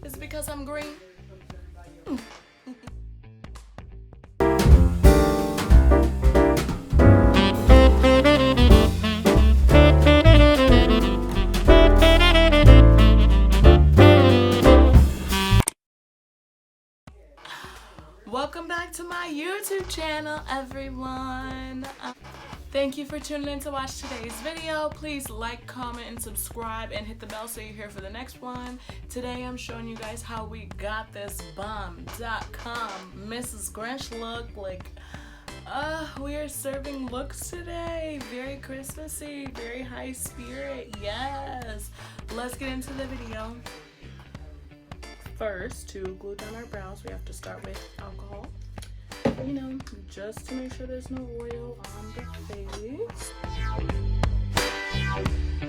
Is it because I'm green? Welcome back to my YouTube channel, everyone. Thank you for tuning in to watch today's video. Please like, comment, and subscribe, and hit the bell so you're here for the next one. Today I'm showing you guys how we got this bomb.com Mrs. Grinch look. Like, we are serving looks today. Very Christmassy, very high spirit. Yes. Let's get into the video. First, to glue down our brows, we have to start with alcohol. You know, just to make sure there's no oil on the face. And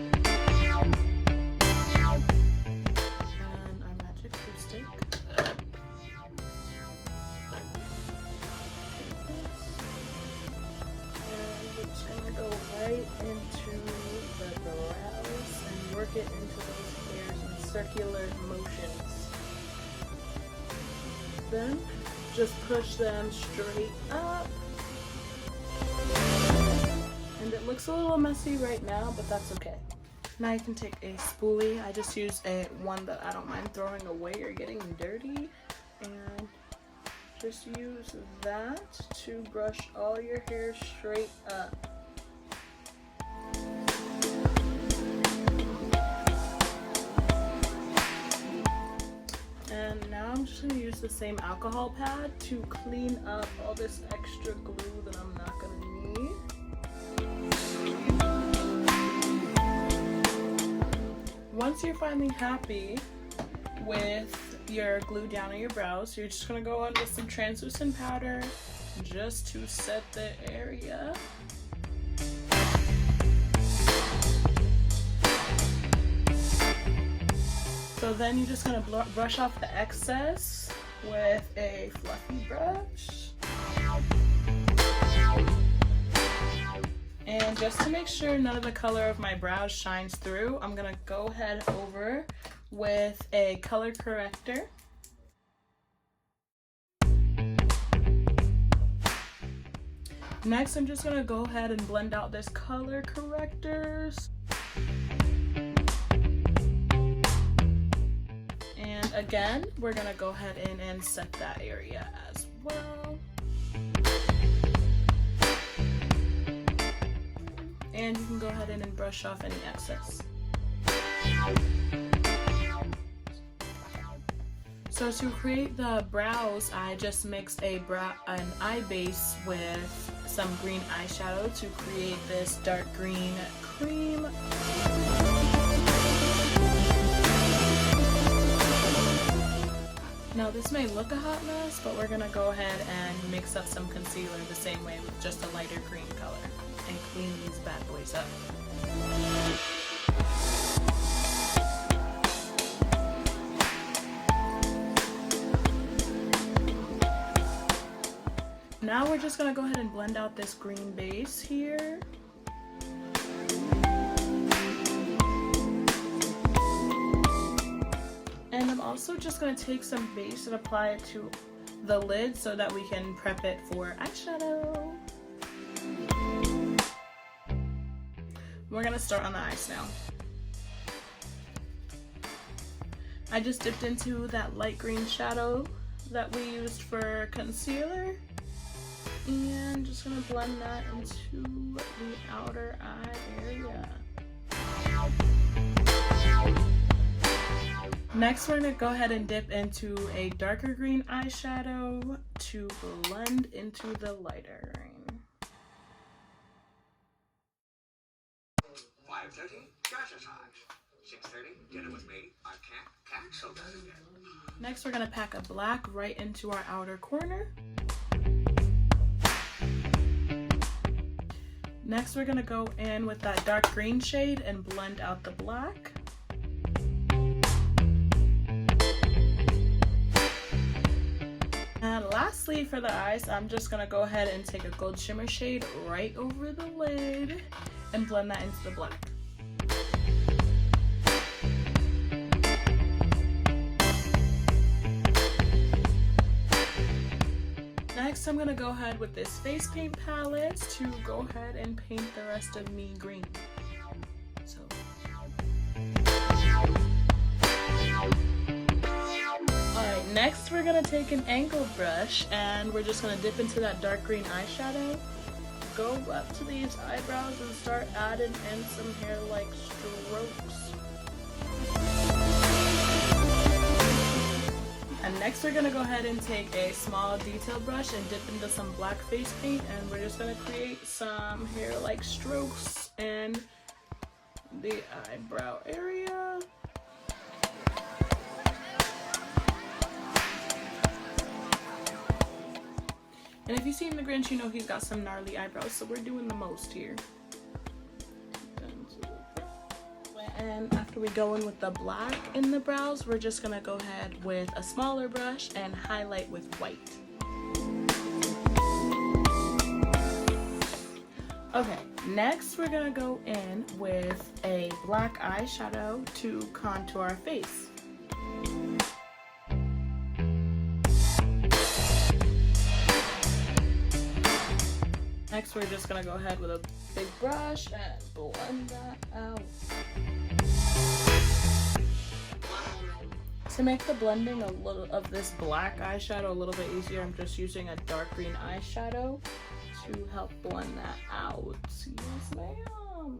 our magic glue stick. And we're just gonna go right into the brows and work it into those hairs in circular motions. Then just push them straight up. And it looks a little messy right now, but that's okay. Now you can take a spoolie. I just use one that I don't mind throwing away or getting dirty. And just use that to brush all your hair straight up. And now I'm just going to use the same alcohol pad to clean up all this extra glue that I'm not going to need. Once you're finally happy with your glue down on your brows, you're just going to go on with some translucent powder just to set the area. So then you're just going to brush off the excess with a fluffy brush. And just to make sure none of the color of my brows shines through, I'm going to go ahead over with a color corrector. Next, I'm just going to go ahead and blend out this color correctors. Again, we're gonna go ahead and set that area as well. And you can go ahead and brush off any excess. So to create the brows, I just mixed an eye base with some green eyeshadow to create this dark green cream. Now this may look a hot mess, but we're gonna go ahead and mix up some concealer the same way with just a lighter green color and clean these bad boys up. Now we're just gonna go ahead and blend out this green base here. And I'm also just going to take some base and apply it to the lid so that we can prep it for eyeshadow. We're going to start on the eyes now. I just dipped into that light green shadow that we used for concealer. And just going to blend that into the outer eye area. Next, we're going to go ahead and dip into a darker green eyeshadow to blend into the lighter green. 5:30, cash charge. 6:30, dinner with me. I can't cancel that again. Next, we're going to pack a black right into our outer corner. Next, we're going to go in with that dark green shade and blend out the black. And lastly, for the eyes, I'm just going to go ahead and take a gold shimmer shade right over the lid and blend that into the black. I'm gonna go ahead with this face paint palette to go ahead and paint the rest of me green. So. Alright, next we're gonna take an angled brush and we're just gonna dip into that dark green eyeshadow. Go up to these eyebrows and start adding in some hair-like strokes. And next we're gonna go ahead and take a small detail brush and dip into some black face paint, and we're just gonna create some hair-like strokes in the eyebrow area. And if you've seen the Grinch, you know he's got some gnarly eyebrows, so we're doing the most here. And after we go in with the black in the brows, we're just gonna go ahead with a smaller brush and highlight with white. Okay, next we're gonna go in with a black eyeshadow to contour our face. Next, we're just gonna go ahead with a big brush and blend that out. To make the blending a little of this black eyeshadow a little bit easier, I'm just using a dark green eyeshadow to help blend that out. Yes, ma'am.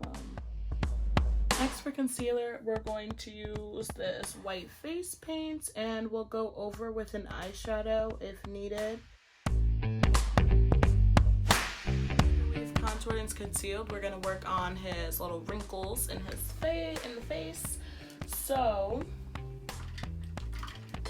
Next, for concealer, we're going to use this white face paint, and we'll go over with an eyeshadow if needed. Contoured and concealed, we're gonna work on his little wrinkles in his face. So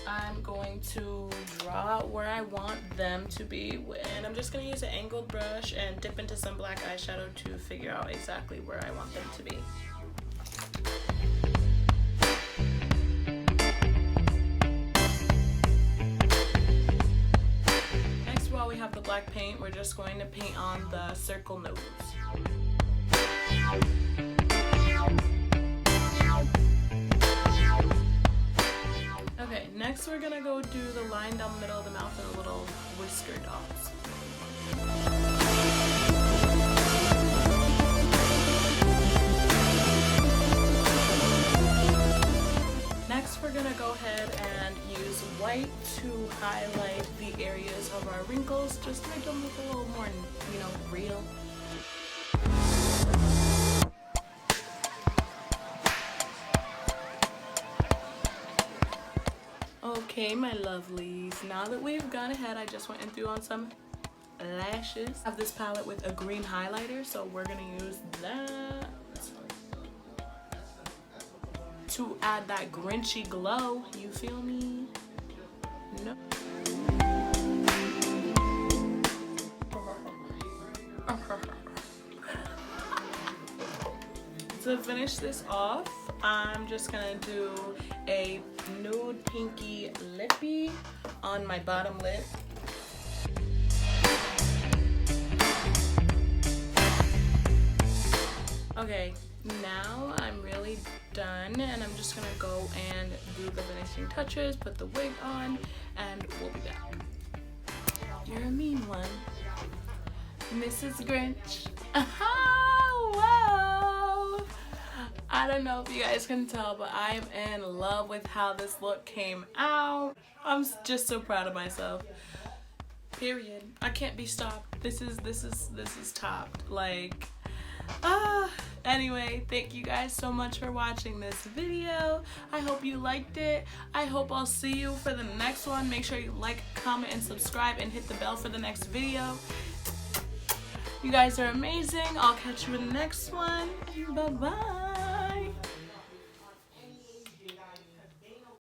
I'm going to draw where I want them to be, and I'm just gonna use an angled brush and dip into some black eyeshadow to figure out exactly where I want them to be. While we have the black paint, we're just going to paint on the circle nose. Okay, next we're gonna go do the line down the middle of the mouth and a little whisker dots. Next, we're gonna go ahead and use white to highlight the areas of our wrinkles, just to make them look a little more, you know, real. Okay, my lovelies, now that we've gone ahead, I just went and threw on some lashes. I have this palette with a green highlighter, so we're gonna use that to add that Grinchy glow, you feel me? No. To finish this off, I'm just gonna do a nude pinky lippy on my bottom lip. Okay, now I'm really done, and I'm just gonna go and do the finishing touches, put the wig on, and we'll be back. You're a mean one, Mrs. Grinch. Whoa! I don't know if you guys can tell, but I am in love with how this look came out. I'm just so proud of myself. Period. I can't be stopped. This is topped. Like, anyway, thank you guys so much for watching this video. I hope you liked it. I hope I'll see you for the next one. Make sure you like, comment, and subscribe, and hit the bell for the next video. You guys are amazing. I'll catch you in the next one. Bye-bye.